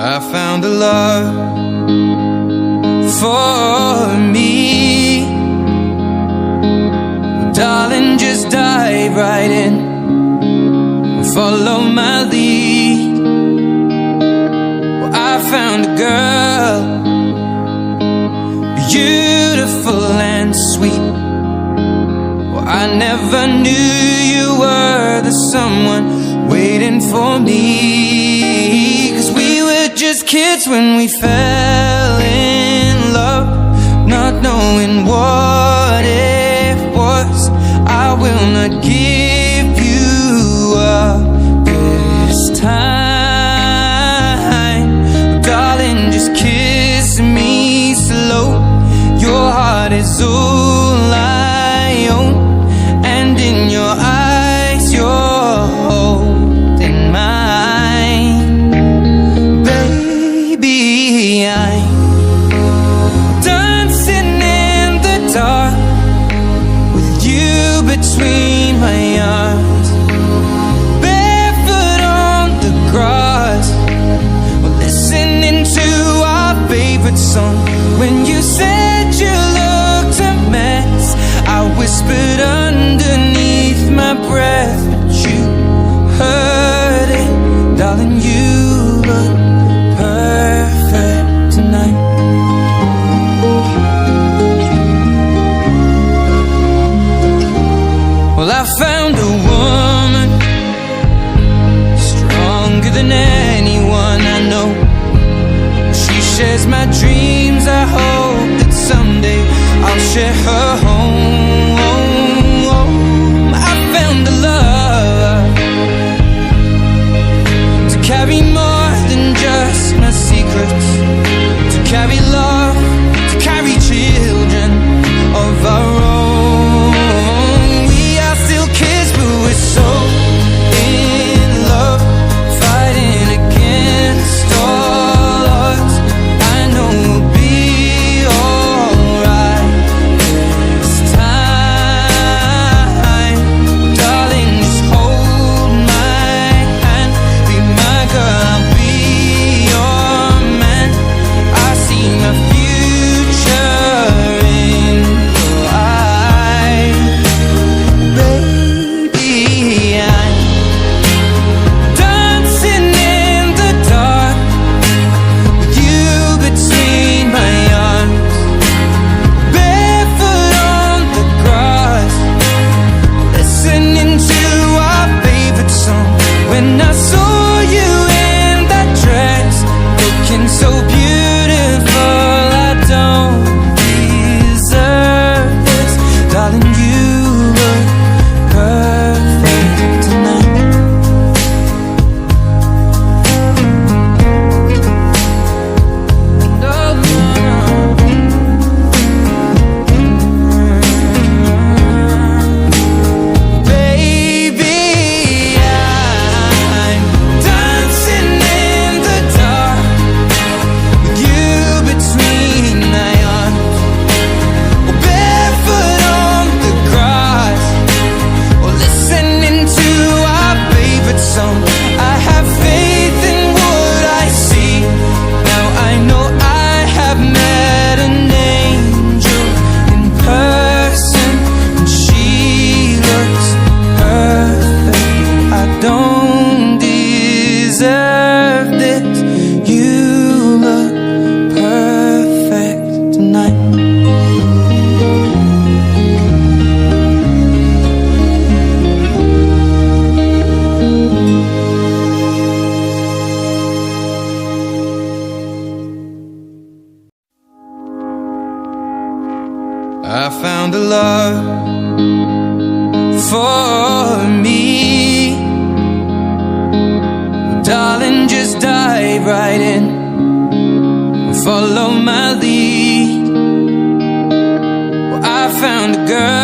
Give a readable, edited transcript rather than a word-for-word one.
I found a love for me. Well, darling, just dive right in and follow my lead. Well, I found a girl, beautiful and sweet. Well, I never knew you were the someone waiting for me. 'Cause we were just kids when we fell in love, not knowing what it was. I will not give you up this time. Darling, just kiss me slow. Your heart is all I own, and in your eyes you're holding mine. Baby, I'm dancing in the dark with you between my arms, barefoot on the grass. We're listening to our favorite song. When you said you looked a mess, I whispered underneath my breath, but you heard it. Darling, you look perfect tonight. Well, I found a woman stronger than anyone I know. She shares my dreams. I hope that someday I'll share her home. I found a love to carry more than just my secrets, to carry love, to carry children of our own. We are still kids, but we're so in love, fighting against all odds. I know we'll be alright this time. Darling, just hold my hand, be my girl, I'll be your man. I see my future in your eyes. Baby, I'm dancing in the dark with you between my arms, barefoot on the grass, listening to our favorite song. When I saw you in that dress, looking so beautiful, I don't deserve this. Darling, you look perfect tonight. Baby, I'm dancing in the dark with you between my arms, barefoot on the grass, or listening to our favorite song. I have faith in what I see. Now I know I have met an angel in person, and she looks perfect. I don't deserve this. You look perfect tonight. I found a love for me. Darling, just dive right in and follow my lead. Well, I found a girl